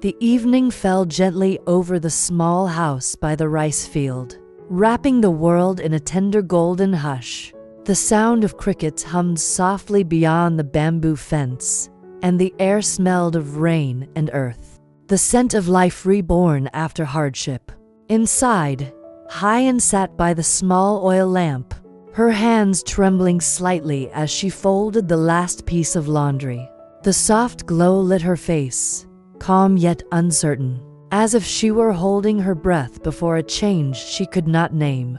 The evening fell gently over the small house by the rice field, wrapping the world in a tender golden hush. The sound of crickets hummed softly beyond the bamboo fence, and the air smelled of rain and earth, the scent of life reborn after hardship. Inside, Huyen sat by the small oil lamp, her hands trembling slightly as she folded the last piece of laundry. The soft glow lit her face, calm yet uncertain, as if she were holding her breath before a change she could not name.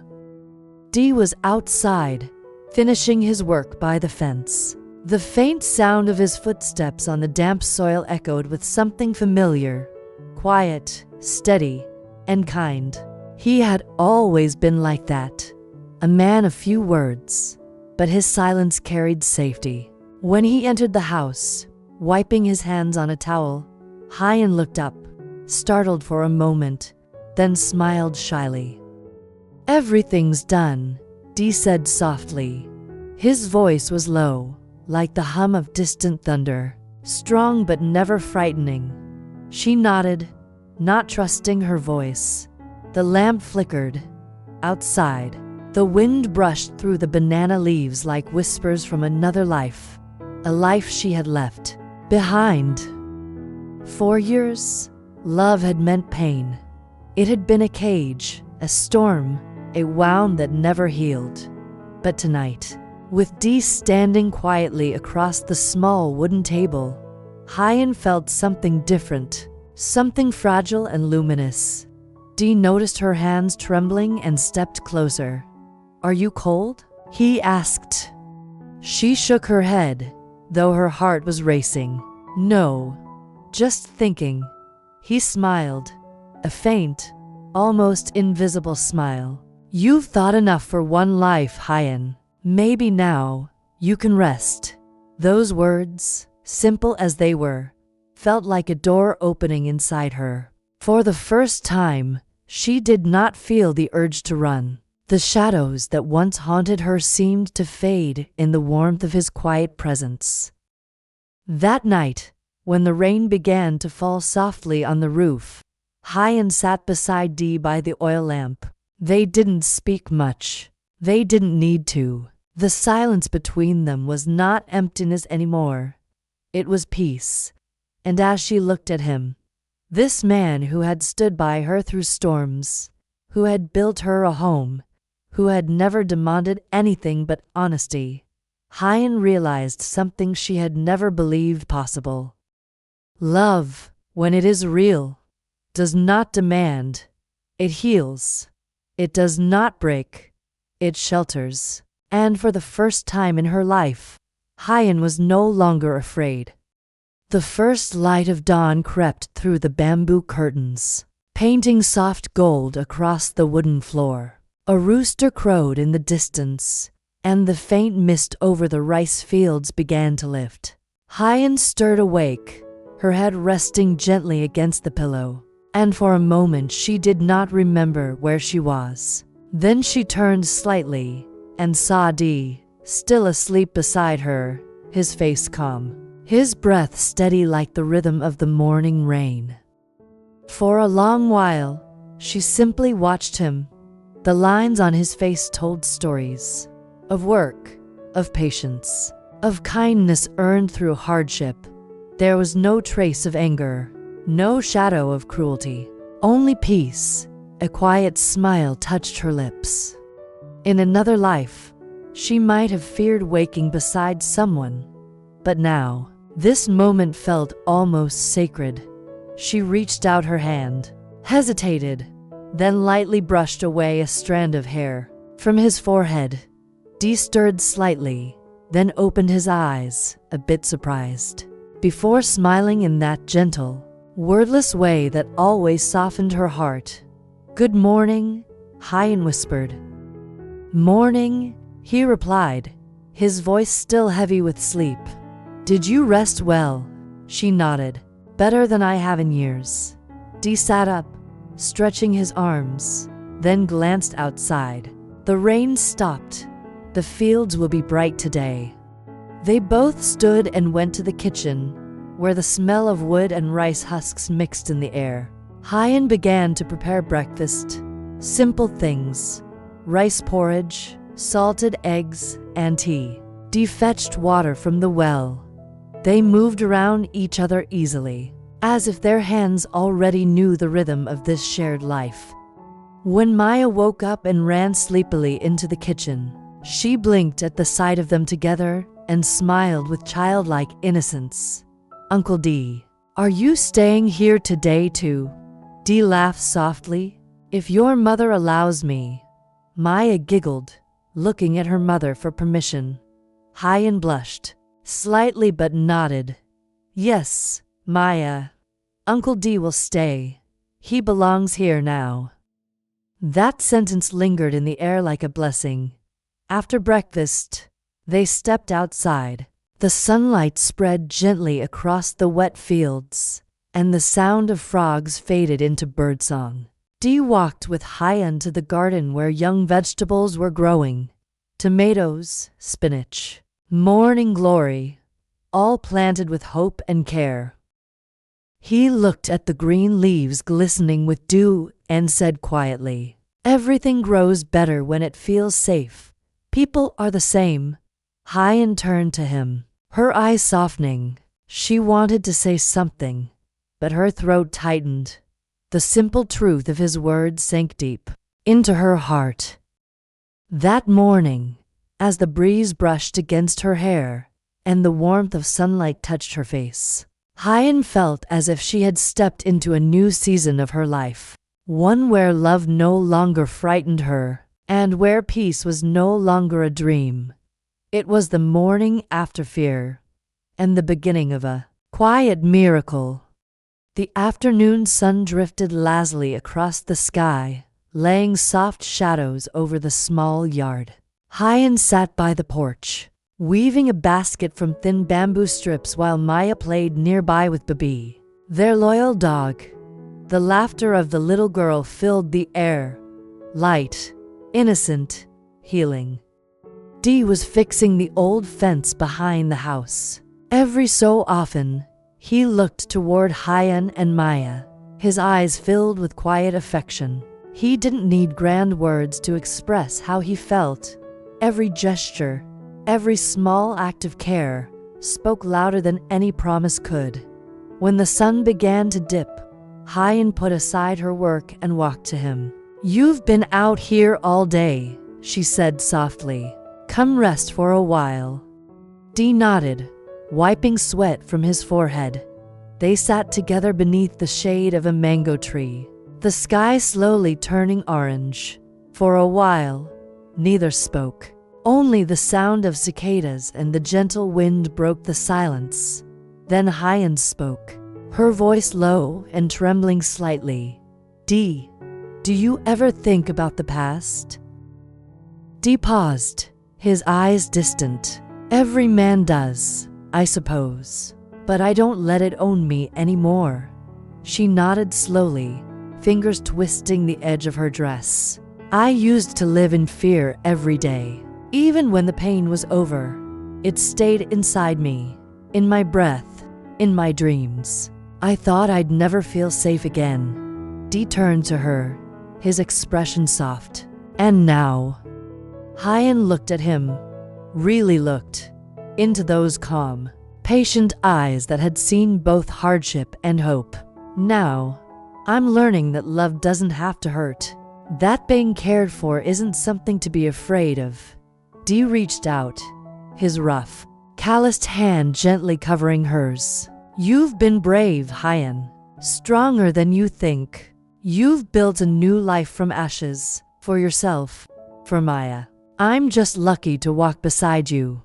Dee was outside, finishing his work by the fence. The faint sound of his footsteps on the damp soil echoed with something familiar, quiet, steady, and kind. He had always been like that, a man of few words, but his silence carried safety. When he entered the house, wiping his hands on a towel, Huyen looked up, startled for a moment, then smiled shyly. "Everything's done," Dee said softly. His voice was low, like the hum of distant thunder, strong but never frightening. She nodded, not trusting her voice. The lamp flickered. Outside, the wind brushed through the banana leaves like whispers from another life, a life she had left behind. 4 years, love had meant pain. It had been a cage, a storm, a wound that never healed. But tonight, with Dee standing quietly across the small wooden table, Huyen felt something different, something fragile and luminous. Dee noticed her hands trembling and stepped closer. "Are you cold?" he asked. She shook her head, though her heart was racing. "No, just thinking." He smiled, a faint, almost invisible smile. "You've thought enough for one life, Huyen. Maybe now, you can rest." Those words, simple as they were, felt like a door opening inside her. For the first time, she did not feel the urge to run. The shadows that once haunted her seemed to fade in the warmth of his quiet presence. That night, when the rain began to fall softly on the roof, Huyen sat beside Dee by the oil lamp. They didn't speak much. They didn't need to. The silence between them was not emptiness anymore. It was peace. And as she looked at him, this man who had stood by her through storms, who had built her a home, who had never demanded anything but honesty, Huyen realized something she had never believed possible. Love, when it is real, does not demand. It heals. It does not break. It shelters. And for the first time in her life, Huyen was no longer afraid. The first light of dawn crept through the bamboo curtains, painting soft gold across the wooden floor. A rooster crowed in the distance, and the faint mist over the rice fields began to lift. Huyen stirred awake, her head resting gently against the pillow, and for a moment she did not remember where she was. Then she turned slightly and saw Dee, still asleep beside her, his face calm, his breath steady like the rhythm of the morning rain. For a long while, she simply watched him. The lines on his face told stories of work, of patience, of kindness earned through hardship. There was no trace of anger, no shadow of cruelty, only peace. A quiet smile touched her lips. In another life, she might have feared waking beside someone, but now, this moment felt almost sacred. She reached out her hand, hesitated, then lightly brushed away a strand of hair from his forehead. Dee stirred slightly, then opened his eyes, a bit surprised, before smiling in that gentle, wordless way that always softened her heart. "Good morning," Huyen whispered. "Morning," he replied, his voice still heavy with sleep. "Did you rest well?" She nodded. "Better than I have in years." Dee sat up, stretching his arms, then glanced outside. The rain stopped. The fields will be bright today. They both stood and went to the kitchen, where the smell of wood and rice husks mixed in the air. Huyen began to prepare breakfast. Simple things: rice porridge, salted eggs, and tea. Dee fetched water from the well. They moved around each other easily, as if their hands already knew the rhythm of this shared life. When Maya woke up and ran sleepily into the kitchen, she blinked at the sight of them together and smiled with childlike innocence. "Uncle Dee, are you staying here today too?" Dee laughed softly. "If your mother allows me." Maya giggled, looking at her mother for permission. Huyen blushed slightly but nodded. "Yes, Maya. Uncle Dee will stay. He belongs here now." That sentence lingered in the air like a blessing. After breakfast, they stepped outside. The sunlight spread gently across the wet fields, and the sound of frogs faded into birdsong. Dee walked with Huyen to the garden where young vegetables were growing: tomatoes, spinach, morning glory, all planted with hope and care. He looked at the green leaves glistening with dew and said quietly, "Everything grows better when it feels safe. People are the same." Huyen turned to him, her eyes softening. She wanted to say something, but her throat tightened. The simple truth of his words sank deep into her heart. That morning, as the breeze brushed against her hair and the warmth of sunlight touched her face, Huyen felt as if she had stepped into a new season of her life, one where love no longer frightened her, and where peace was no longer a dream. It was the morning after fear, and the beginning of a quiet miracle. The afternoon sun drifted lazily across the sky, laying soft shadows over the small yard. Huyen sat by the porch, weaving a basket from thin bamboo strips while Maya played nearby with Baby, their loyal dog. The laughter of the little girl filled the air, light, innocent, healing. Dee was fixing the old fence behind the house. Every so often, he looked toward Huyen and Maya, his eyes filled with quiet affection. He didn't need grand words to express how he felt. Every gesture, every small act of care, spoke louder than any promise could. When the sun began to dip, Huyen put aside her work and walked to him. "You've been out here all day," she said softly. "Come rest for a while." Dee nodded, wiping sweat from his forehead. They sat together beneath the shade of a mango tree, the sky slowly turning orange. For a while, neither spoke. Only the sound of cicadas and the gentle wind broke the silence. Then Huyen spoke, her voice low and trembling slightly. "Dee, do you ever think about the past?" Dee paused, his eyes distant. "Every man does, I suppose. But I don't let it own me anymore." She nodded slowly, fingers twisting the edge of her dress. "I used to live in fear every day. Even when the pain was over, it stayed inside me, in my breath, in my dreams. I thought I'd never feel safe again." Dee turned to her, his expression soft. "And now?" Huyen looked at him, really looked, into those calm, patient eyes that had seen both hardship and hope. "Now, I'm learning that love doesn't have to hurt. That being cared for isn't something to be afraid of." Dee reached out, his rough, calloused hand gently covering hers. "You've been brave, Huyen, stronger than you think. You've built a new life from ashes, for yourself, for Maya. I'm just lucky to walk beside you."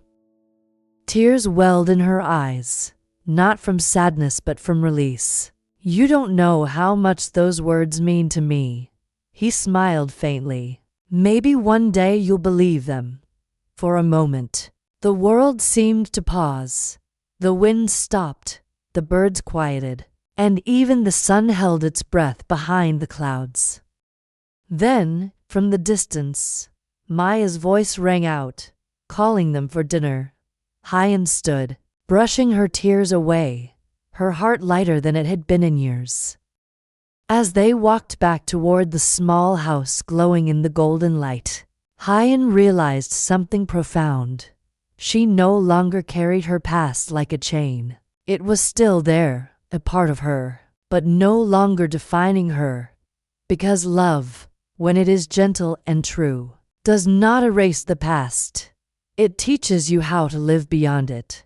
Tears welled in her eyes, not from sadness but from release. "You don't know how much those words mean to me." He smiled faintly. "Maybe one day you'll believe them." For a moment, the world seemed to pause. The wind stopped, the birds quieted, and even the sun held its breath behind the clouds. Then, from the distance, Maya's voice rang out, calling them for dinner. Huyen stood, brushing her tears away, her heart lighter than it had been in years. As they walked back toward the small house glowing in the golden light, Huyen realized something profound. She no longer carried her past like a chain. It was still there, a part of her, but no longer defining her. Because love, when it is gentle and true, does not erase the past. It teaches you how to live beyond it.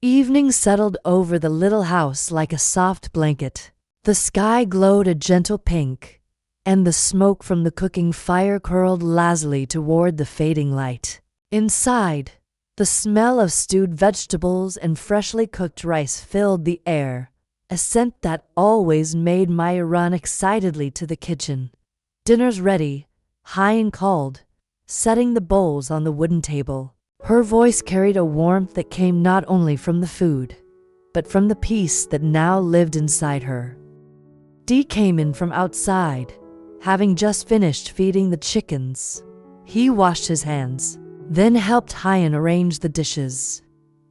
Evening settled over the little house like a soft blanket. The sky glowed a gentle pink, and the smoke from the cooking fire curled lazily toward the fading light. Inside, the smell of stewed vegetables and freshly cooked rice filled the air, a scent that always made Maya run excitedly to the kitchen. "Dinner's ready," Huyen called, setting the bowls on the wooden table. Her voice carried a warmth that came not only from the food, but from the peace that now lived inside her. Dee came in from outside, having just finished feeding the chickens. He washed his hands, then helped Huyen arrange the dishes.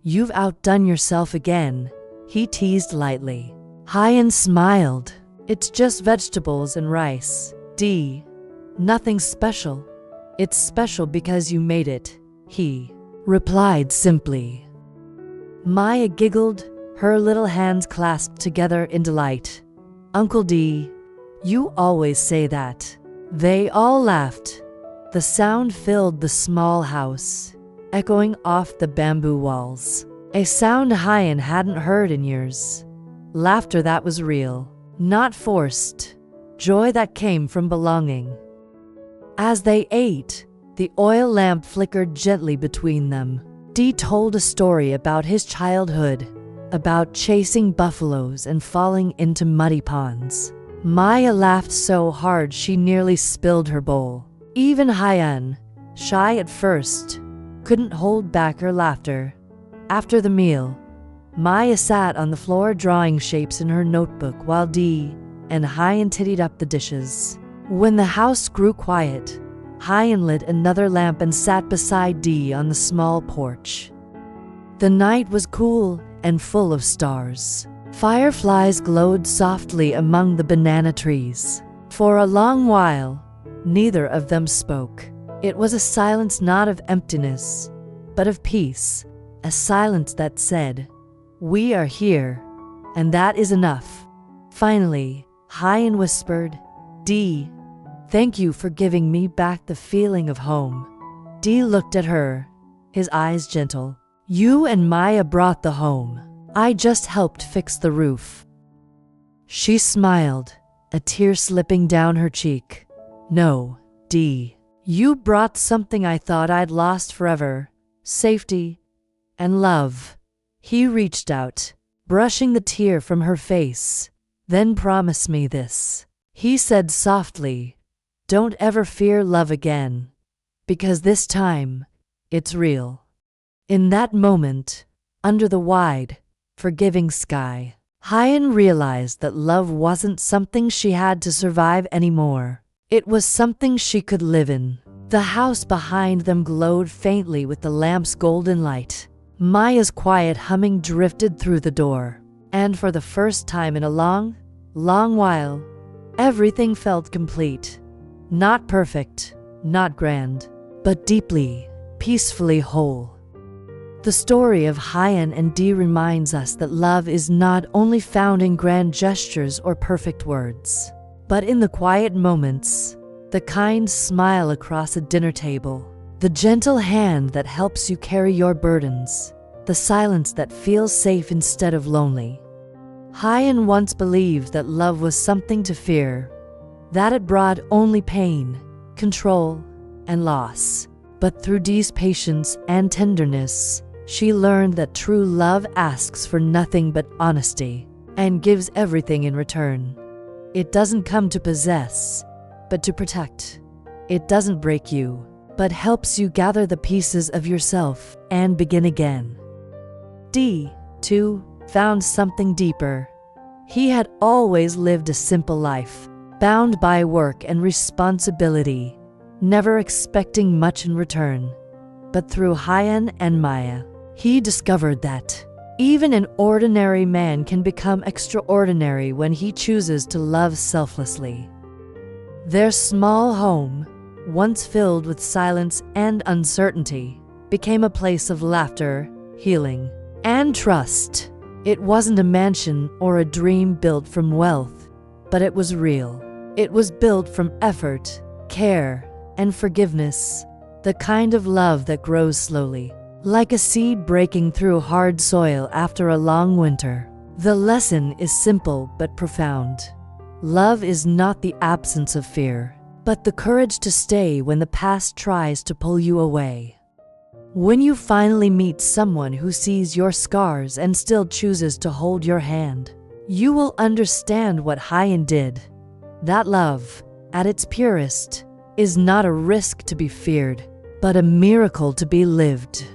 "You've outdone yourself again," he teased lightly. Huyen smiled. "It's just vegetables and rice, Dee. Nothing special." "It's special because you made it," he replied simply. Maya giggled, her little hands clasped together in delight. "Uncle Dee, you always say that." They all laughed. The sound filled the small house, echoing off the bamboo walls. A sound Huyen hadn't heard in years. Laughter that was real, not forced. Joy that came from belonging. As they ate, the oil lamp flickered gently between them. Dee told a story about his childhood, about chasing buffaloes and falling into muddy ponds. Maya laughed so hard she nearly spilled her bowl. Even Huyen, shy at first, couldn't hold back her laughter. After the meal, Maya sat on the floor drawing shapes in her notebook while Dee and Huyen tidied up the dishes. When the house grew quiet, Huyen lit another lamp and sat beside Dee on the small porch. The night was cool and full of stars. Fireflies glowed softly among the banana trees. For a long while, neither of them spoke. It was a silence not of emptiness, but of peace, a silence that said, "We are here, and that is enough." Finally, Huyen whispered, "Dee, thank you for giving me back the feeling of home." Dee looked at her, his eyes gentle. "You and Maya brought the home. I just helped fix the roof." She smiled, a tear slipping down her cheek. "No, Dee, you brought something I thought I'd lost forever. Safety and love." He reached out, brushing the tear from her face. "Then promise me this," he said softly. "Don't ever fear love again, because this time, it's real." In that moment, under the wide, forgiving sky, Huyen realized that love wasn't something she had to survive anymore. It was something she could live in. The house behind them glowed faintly with the lamp's golden light. Maya's quiet humming drifted through the door, and for the first time in a long, long while, everything felt complete. Not perfect, not grand, but deeply, peacefully whole. The story of Huyen and Dee reminds us that love is not only found in grand gestures or perfect words, but in the quiet moments, the kind smile across a dinner table, the gentle hand that helps you carry your burdens, the silence that feels safe instead of lonely. Huyen once believed that love was something to fear, that it brought only pain, control, and loss. But through Dee's patience and tenderness, she learned that true love asks for nothing but honesty and gives everything in return. It doesn't come to possess, but to protect. It doesn't break you, but helps you gather the pieces of yourself and begin again. Dee, too, found something deeper. He had always lived a simple life, bound by work and responsibility, never expecting much in return. But through Huyen and Maya, he discovered that Even an ordinary man can become extraordinary when he chooses to love selflessly. Their small home, once filled with silence and uncertainty, became a place of laughter, healing, and trust. It wasn't a mansion or a dream built from wealth, but it was real. It was built from effort, care, and forgiveness, the kind of love that grows slowly, like a seed breaking through hard soil after a long winter. The lesson is simple but profound. Love is not the absence of fear, but the courage to stay when the past tries to pull you away. When you finally meet someone who sees your scars and still chooses to hold your hand, you will understand what Huyen did. That love, at its purest, is not a risk to be feared, but a miracle to be lived.